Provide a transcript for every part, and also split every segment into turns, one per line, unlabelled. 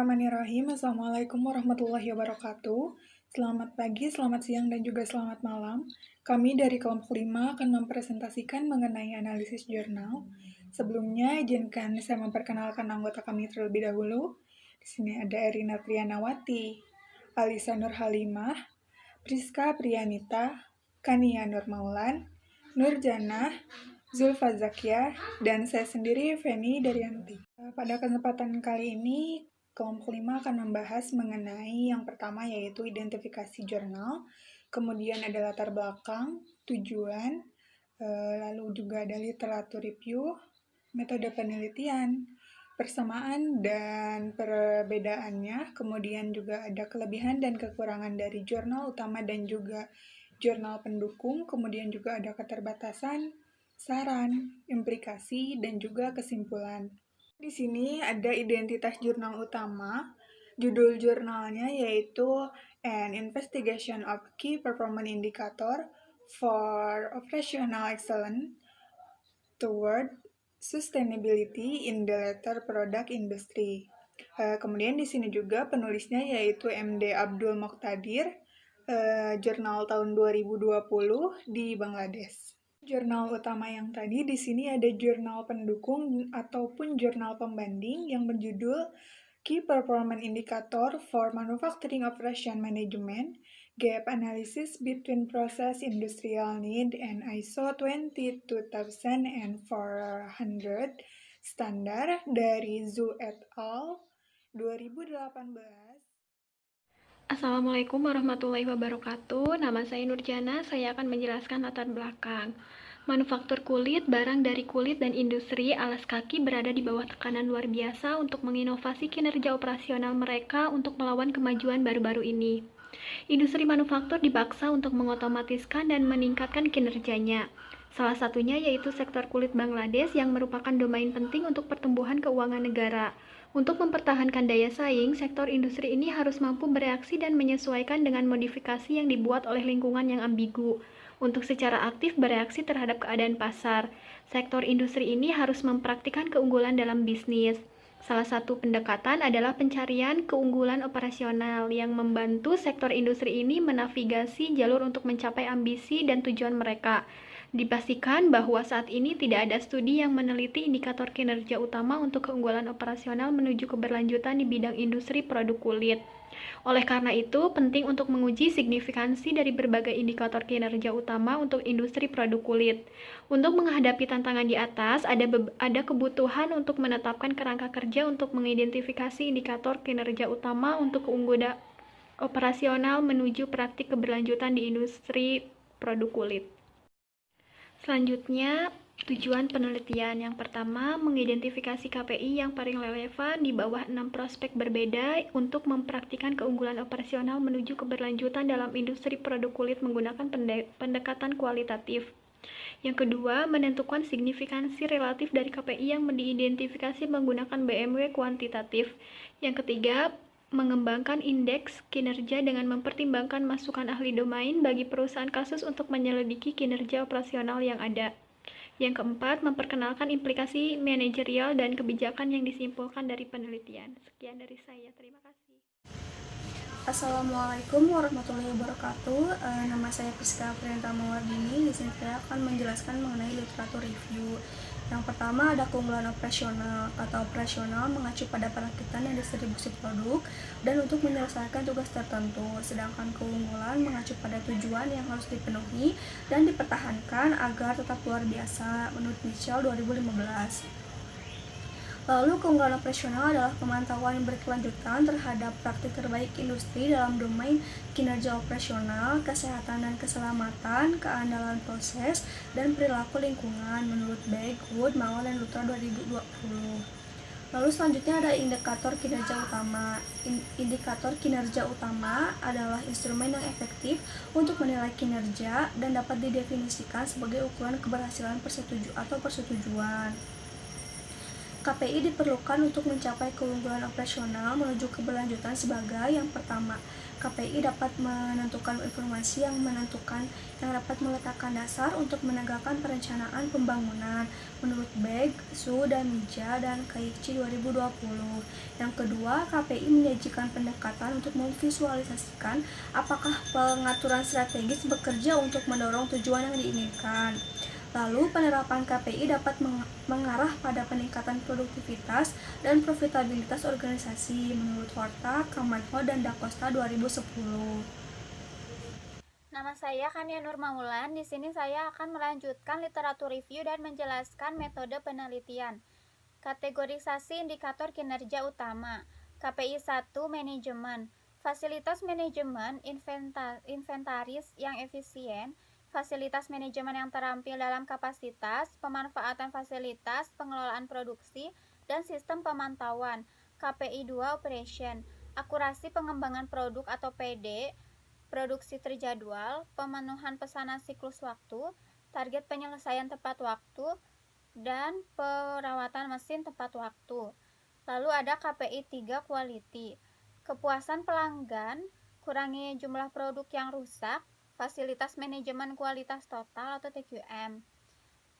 Bismillahirrahmanirrahim. Assalamualaikum warahmatullahi wabarakatuh. Selamat pagi, selamat siang, dan juga selamat malam. Kami dari kelompok 5 akan mempresentasikan mengenai analisis jurnal. Sebelumnya, izinkan saya memperkenalkan anggota kami terlebih dahulu. Di sini ada Erina Trianawati, Alisa Nurhalimah, Priska Priyanita, Kania Nurmaulan, Nurjana, Zulfa Zakia, dan saya sendiri, Feni Daryanti. Pada kesempatan kali ini, kelompok 5 akan membahas mengenai yang pertama yaitu identifikasi jurnal, kemudian ada latar belakang, tujuan, lalu juga ada literatur review, metode penelitian, persamaan dan perbedaannya, kemudian juga ada kelebihan dan kekurangan dari jurnal utama dan juga jurnal pendukung, kemudian juga ada keterbatasan, saran, implikasi, dan juga kesimpulan. Di sini ada identitas jurnal utama. Judul jurnalnya yaitu An Investigation of Key Performance Indicator for Operational Excellence Toward Sustainability in the Leather Product Industry. Kemudian di sini juga penulisnya yaitu MD Abdul Moqtadir, jurnal tahun 2020 di Bangladesh. Jurnal utama yang tadi di sini ada jurnal pendukung ataupun jurnal pembanding yang berjudul Key Performance Indicator for Manufacturing Operation Management, Gap Analysis Between Process Industrial Need and ISO 22400 Standard dari Zhu et al. 2018.
Assalamualaikum warahmatullahi wabarakatuh. Nama saya Nurjana, saya akan menjelaskan latar belakang. Manufaktur kulit, barang dari kulit dan industri alas kaki berada di bawah tekanan luar biasa untuk menginovasi kinerja operasional mereka untuk melawan kemajuan baru-baru ini. Industri manufaktur dipaksa untuk mengotomatiskan dan meningkatkan kinerjanya. Salah satunya yaitu sektor kulit Bangladesh yang merupakan domain penting untuk pertumbuhan keuangan negara. Untuk mempertahankan daya saing, sektor industri ini harus mampu bereaksi dan menyesuaikan dengan modifikasi yang dibuat oleh lingkungan yang ambigu. Untuk secara aktif bereaksi terhadap keadaan pasar, sektor industri ini harus mempraktikkan keunggulan dalam bisnis. Salah satu pendekatan adalah pencarian keunggulan operasional yang membantu sektor industri ini menavigasi jalur untuk mencapai ambisi dan tujuan mereka. Dipastikan bahwa saat ini tidak ada studi yang meneliti indikator kinerja utama untuk keunggulan operasional menuju keberlanjutan di bidang industri produk kulit. Oleh karena itu, penting untuk menguji signifikansi dari berbagai indikator kinerja utama untuk industri produk kulit. Untuk menghadapi tantangan di atas, ada kebutuhan untuk menetapkan kerangka kerja untuk mengidentifikasi indikator kinerja utama untuk keunggulan operasional menuju praktik keberlanjutan di industri produk kulit. Selanjutnya, tujuan penelitian yang pertama, mengidentifikasi KPI yang paling relevan di bawah 6 prospek berbeda untuk mempraktikkan keunggulan operasional menuju keberlanjutan dalam industri produk kulit menggunakan pendekatan kualitatif. Yang kedua, menentukan signifikansi relatif dari KPI yang diidentifikasi menggunakan BMW kuantitatif. Yang ketiga, mengembangkan indeks kinerja dengan mempertimbangkan masukan ahli domain bagi perusahaan kasus untuk menyelidiki kinerja operasional yang ada. Yang keempat, memperkenalkan implikasi manajerial dan kebijakan yang disimpulkan dari penelitian. Sekian dari saya, terima kasih.
Assalamualaikum warahmatullahi wabarakatuh. Nama saya Priska Priyanita Mawardini. Di sini saya akan menjelaskan mengenai literatur review. Yang pertama ada keunggulan operasional. Kata operasional mengacu pada perakitan dan distribusi produk dan untuk menyelesaikan tugas tertentu. Sedangkan keunggulan mengacu pada tujuan yang harus dipenuhi dan dipertahankan agar tetap luar biasa menurut Mitchell 2015. Lalu keunggulan operasional adalah pemantauan yang berkelanjutan terhadap praktik terbaik industri dalam domain kinerja operasional, kesehatan dan keselamatan, keandalan proses, dan perilaku lingkungan menurut Beck, Wood, Mawar, dan Lutra 2020. Lalu selanjutnya ada indikator kinerja utama. Indikator kinerja utama adalah instrumen yang efektif untuk menilai kinerja dan dapat didefinisikan sebagai ukuran keberhasilan persetujuan. KPI diperlukan untuk mencapai keunggulan operasional menuju keberlanjutan sebagai yang pertama, KPI dapat menentukan informasi yang dapat meletakkan dasar untuk menegakkan perencanaan pembangunan menurut BEG, SU, dan MIJA dan KICI 2020. Yang kedua, KPI menyajikan pendekatan untuk memvisualisasikan apakah pengaturan strategis bekerja untuk mendorong tujuan yang diinginkan. Lalu, penerapan KPI dapat mengarah pada peningkatan produktivitas dan profitabilitas organisasi menurut Horta, Kamanho, dan Dacosta 2010.
Nama saya Kania Nur Maulan. Di sini saya akan melanjutkan literatur review dan menjelaskan metode penelitian. Kategorisasi indikator kinerja utama. KPI 1 manajemen. Fasilitas manajemen inventaris yang efisien, fasilitas manajemen yang terampil dalam kapasitas, pemanfaatan fasilitas, pengelolaan produksi, dan sistem pemantauan. KPI 2 operation. Akurasi pengembangan produk atau PD, produksi terjadwal, pemenuhan pesanan siklus waktu, target penyelesaian tepat waktu, dan perawatan mesin tepat waktu. Lalu ada KPI 3 quality. Kepuasan pelanggan, kurangi jumlah produk yang rusak, fasilitas manajemen kualitas total atau TQM.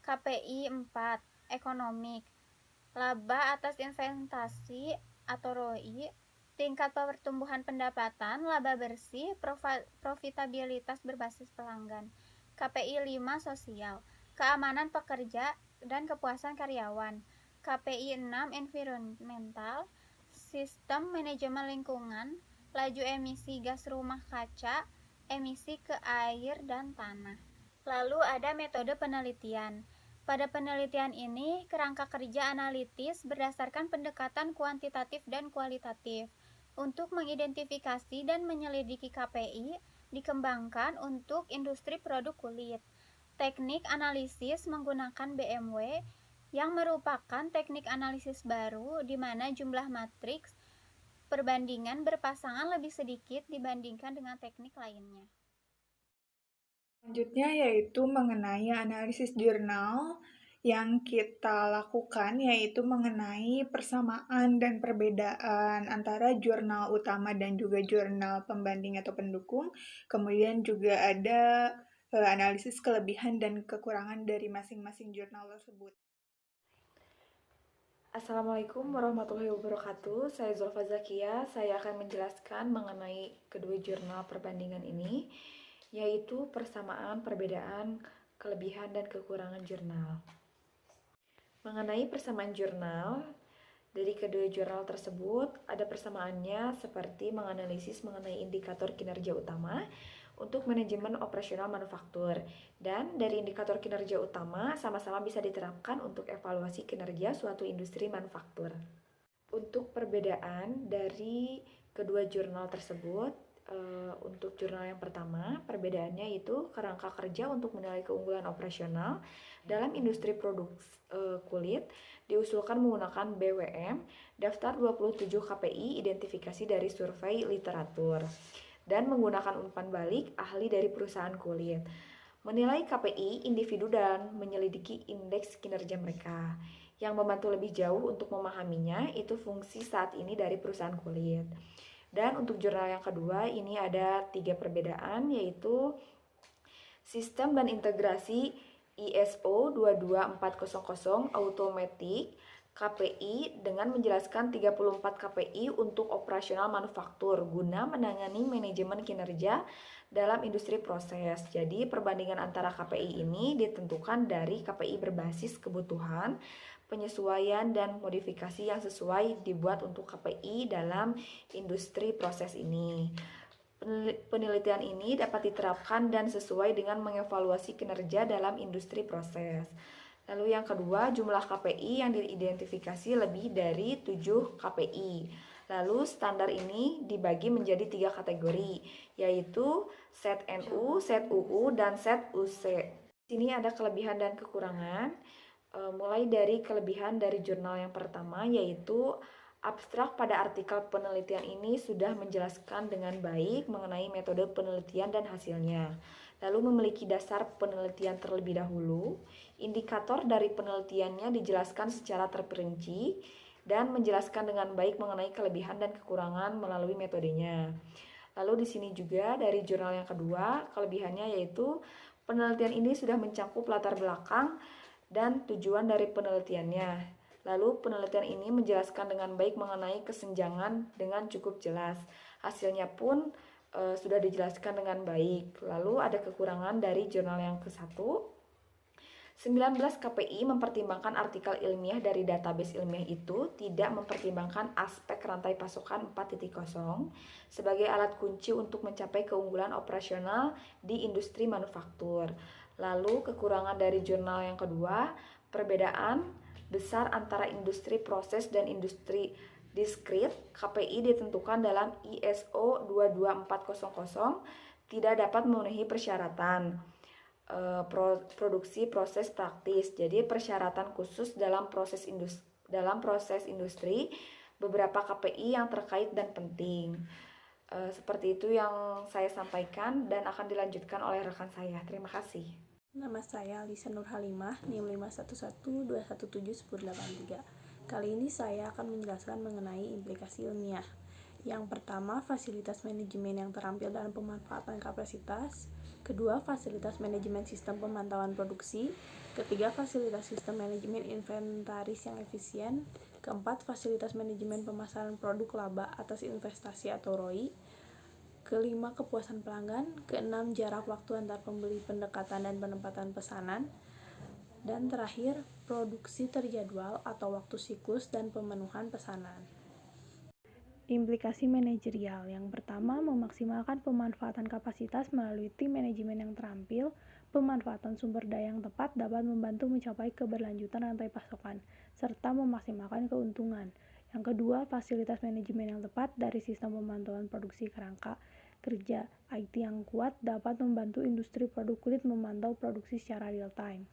KPI 4 ekonomik. Laba atas investasi atau ROI, tingkat pertumbuhan pendapatan, laba bersih, profitabilitas berbasis pelanggan. KPI 5 sosial, keamanan pekerja dan kepuasan karyawan. KPI 6 environmental, sistem manajemen lingkungan, laju emisi gas rumah kaca, emisi ke air dan tanah. Lalu ada metode penelitian. Pada penelitian ini, kerangka kerja analitis berdasarkan pendekatan kuantitatif dan kualitatif. Untuk mengidentifikasi dan menyelidiki KPI dikembangkan untuk industri produk kulit. Teknik analisis menggunakan BMW yang merupakan teknik analisis baru di mana jumlah matriks perbandingan berpasangan lebih sedikit dibandingkan dengan teknik lainnya.
Selanjutnya yaitu mengenai analisis jurnal yang kita lakukan, yaitu mengenai persamaan dan perbedaan antara jurnal utama dan juga jurnal pembanding atau pendukung. Kemudian juga ada analisis kelebihan dan kekurangan dari masing-masing jurnal tersebut.
Assalamualaikum warahmatullahi wabarakatuh. Saya Zulfa Zakia. Saya akan menjelaskan mengenai kedua jurnal perbandingan ini, yaitu persamaan, perbedaan, kelebihan, dan kekurangan jurnal. Mengenai persamaan jurnal, dari kedua jurnal tersebut ada persamaannya seperti menganalisis mengenai indikator kinerja utama untuk manajemen operasional manufaktur, dan dari indikator kinerja utama sama-sama bisa diterapkan untuk evaluasi kinerja suatu industri manufaktur. Untuk perbedaan dari kedua jurnal tersebut, untuk jurnal yang pertama, perbedaannya itu kerangka kerja untuk menilai keunggulan operasional dalam industri produk kulit diusulkan menggunakan BWM, daftar 27 KPI identifikasi dari survei literatur, dan menggunakan umpan balik ahli dari perusahaan kulit. Menilai KPI individu dan menyelidiki indeks kinerja mereka. Yang membantu lebih jauh untuk memahaminya itu fungsi saat ini dari perusahaan kulit. Dan untuk jurnal yang kedua ini ada 3 perbedaan, yaitu sistem dan integrasi ISO 22400 Automatic KPI dengan menjelaskan 34 KPI untuk operasional manufaktur guna menangani manajemen kinerja dalam industri proses. Jadi perbandingan antara KPI ini ditentukan dari KPI berbasis kebutuhan, penyesuaian, dan modifikasi yang sesuai dibuat untuk KPI dalam industri proses ini. Penelitian ini dapat diterapkan dan sesuai dengan mengevaluasi kinerja dalam industri proses. Lalu yang kedua, jumlah KPI yang diidentifikasi lebih dari 7 KPI. Lalu standar ini dibagi menjadi 3 kategori, yaitu set NU, set UU, dan set UC. Di sini ada kelebihan dan kekurangan. Mulai dari kelebihan dari jurnal yang pertama, yaitu abstrak pada artikel penelitian ini sudah menjelaskan dengan baik mengenai metode penelitian dan hasilnya. Lalu memiliki dasar penelitian terlebih dahulu, indikator dari penelitiannya dijelaskan secara terperinci, dan menjelaskan dengan baik mengenai kelebihan dan kekurangan melalui metodenya. Lalu di sini juga dari jurnal yang kedua, kelebihannya yaitu penelitian ini sudah mencakup latar belakang dan tujuan dari penelitiannya. Lalu penelitian ini menjelaskan dengan baik mengenai kesenjangan dengan cukup jelas. Hasilnya pun sudah dijelaskan dengan baik. Lalu ada kekurangan dari jurnal yang ke-1. 19 KPI mempertimbangkan artikel ilmiah dari database ilmiah itu tidak mempertimbangkan aspek rantai pasokan 4.0 sebagai alat kunci untuk mencapai keunggulan operasional di industri manufaktur. Lalu kekurangan dari jurnal yang kedua, perbedaan besar antara industri proses dan industri diskrit KPI ditentukan dalam ISO 22400 tidak dapat memenuhi persyaratan produksi proses praktis. Jadi persyaratan khusus dalam proses industri beberapa KPI yang terkait dan penting. Seperti itu yang saya sampaikan dan akan dilanjutkan oleh rekan saya. Terima kasih.
Nama saya Alisa Nur Halimah, NIM 51121711083. Kali ini saya akan menjelaskan mengenai implikasi ilmiah. Yang pertama, fasilitas manajemen yang terampil dalam pemanfaatan kapasitas. Kedua, fasilitas manajemen sistem pemantauan produksi. Ketiga, fasilitas sistem manajemen inventaris yang efisien. Keempat, fasilitas manajemen pemasaran produk laba atas investasi atau ROI. Kelima, kepuasan pelanggan. Keenam, jarak waktu antar pembeli, pendekatan dan penempatan pesanan. Dan terakhir, produksi terjadwal atau waktu siklus dan pemenuhan pesanan. Implikasi manajerial. Yang pertama, memaksimalkan pemanfaatan kapasitas melalui tim manajemen yang terampil. Pemanfaatan sumber daya yang tepat dapat membantu mencapai keberlanjutan rantai pasokan, serta memaksimalkan keuntungan. Yang kedua, fasilitas manajemen yang tepat dari sistem pemantauan produksi kerangka kerja IT yang kuat dapat membantu industri produk kulit memantau produksi secara real time.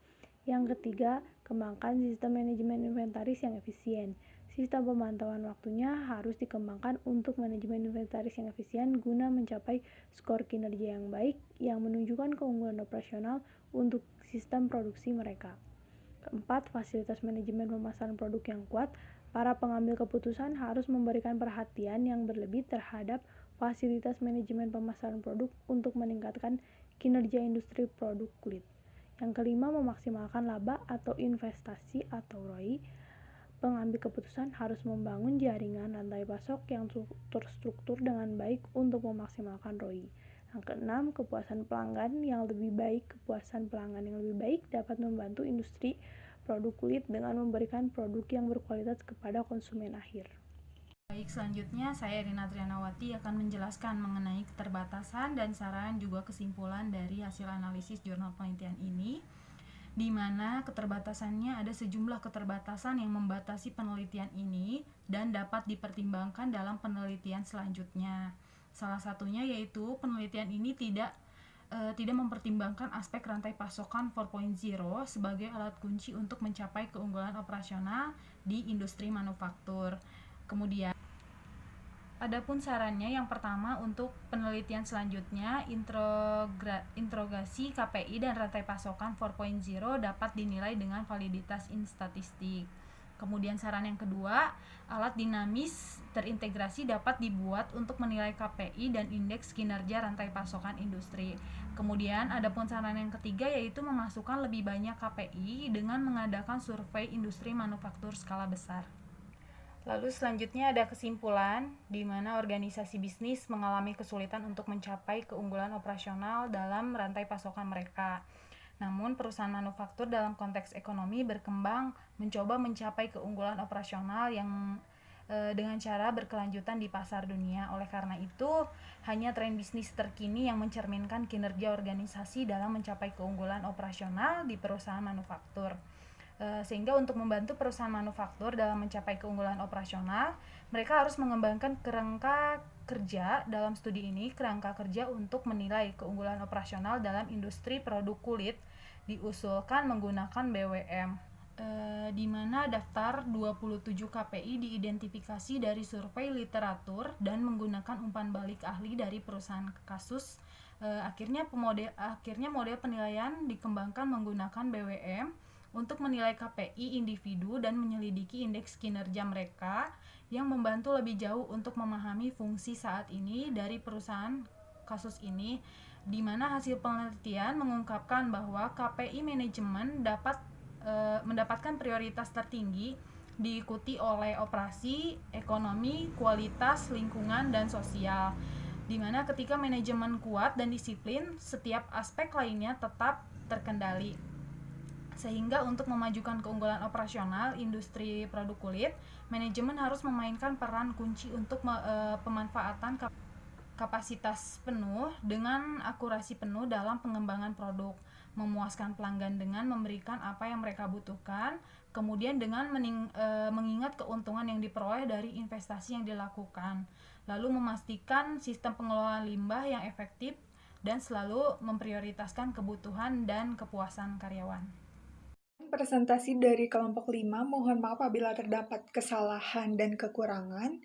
Yang ketiga, kembangkan sistem manajemen inventaris yang efisien. Sistem pemantauan waktunya harus dikembangkan untuk manajemen inventaris yang efisien guna mencapai skor kinerja yang baik yang menunjukkan keunggulan operasional untuk sistem produksi mereka. Keempat, fasilitas manajemen pemasaran produk yang kuat. Para pengambil keputusan harus memberikan perhatian yang berlebih terhadap fasilitas manajemen pemasaran produk untuk meningkatkan kinerja industri produk kulit. Yang kelima, memaksimalkan laba atau investasi atau ROI. Pengambil keputusan harus membangun jaringan rantai pasok yang terstruktur dengan baik untuk memaksimalkan ROI. Yang keenam, kepuasan pelanggan yang lebih baik. Kepuasan pelanggan yang lebih baik dapat membantu industri produk kulit dengan memberikan produk yang berkualitas kepada konsumen akhir.
Baik, selanjutnya saya Rina Trianawati akan menjelaskan mengenai keterbatasan dan saran juga kesimpulan dari hasil analisis jurnal penelitian ini, di mana keterbatasannya ada sejumlah keterbatasan yang membatasi penelitian ini dan dapat dipertimbangkan dalam penelitian selanjutnya. Salah satunya yaitu penelitian ini tidak mempertimbangkan aspek rantai pasokan 4.0 sebagai alat kunci untuk mencapai keunggulan operasional di industri manufaktur. Kemudian adapun sarannya, yang pertama untuk penelitian selanjutnya, interogasi KPI dan rantai pasokan 4.0 dapat dinilai dengan validitas statistik. Kemudian saran yang kedua, alat dinamis terintegrasi dapat dibuat untuk menilai KPI dan indeks kinerja rantai pasokan industri. Kemudian adapun saran yang ketiga yaitu memasukkan lebih banyak KPI dengan mengadakan survei industri manufaktur skala besar. Lalu selanjutnya ada kesimpulan di mana organisasi bisnis mengalami kesulitan untuk mencapai keunggulan operasional dalam rantai pasokan mereka. Namun perusahaan manufaktur dalam konteks ekonomi berkembang mencoba mencapai keunggulan operasional yang dengan cara berkelanjutan di pasar dunia. Oleh karena itu, hanya tren bisnis terkini yang mencerminkan kinerja organisasi dalam mencapai keunggulan operasional di perusahaan manufaktur. Sehingga untuk membantu perusahaan manufaktur dalam mencapai keunggulan operasional, mereka harus mengembangkan kerangka kerja. Dalam studi ini, kerangka kerja untuk menilai keunggulan operasional dalam industri produk kulit diusulkan menggunakan BWM, di mana daftar 27 KPI diidentifikasi dari survei literatur dan menggunakan umpan balik ahli dari perusahaan kasus. Akhirnya model penilaian dikembangkan menggunakan BWM untuk menilai KPI individu dan menyelidiki indeks kinerja mereka yang membantu lebih jauh untuk memahami fungsi saat ini dari perusahaan kasus ini, di mana hasil penelitian mengungkapkan bahwa KPI manajemen mendapatkan prioritas tertinggi diikuti oleh operasi, ekonomi, kualitas, lingkungan, dan sosial. Dimana ketika manajemen kuat dan disiplin, setiap aspek lainnya tetap terkendali. Sehingga untuk memajukan keunggulan operasional industri produk kulit, manajemen harus memainkan peran kunci untuk pemanfaatan kapasitas penuh dengan akurasi penuh dalam pengembangan produk, memuaskan pelanggan dengan memberikan apa yang mereka butuhkan, kemudian dengan mengingat keuntungan yang diperoleh dari investasi yang dilakukan, lalu memastikan sistem pengelolaan limbah yang efektif dan selalu memprioritaskan kebutuhan dan kepuasan karyawan.
Presentasi dari kelompok 5, mohon maaf apabila terdapat kesalahan dan kekurangan.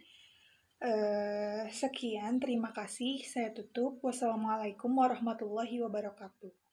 Sekian, terima kasih. Saya tutup. Wassalamualaikum warahmatullahi wabarakatuh.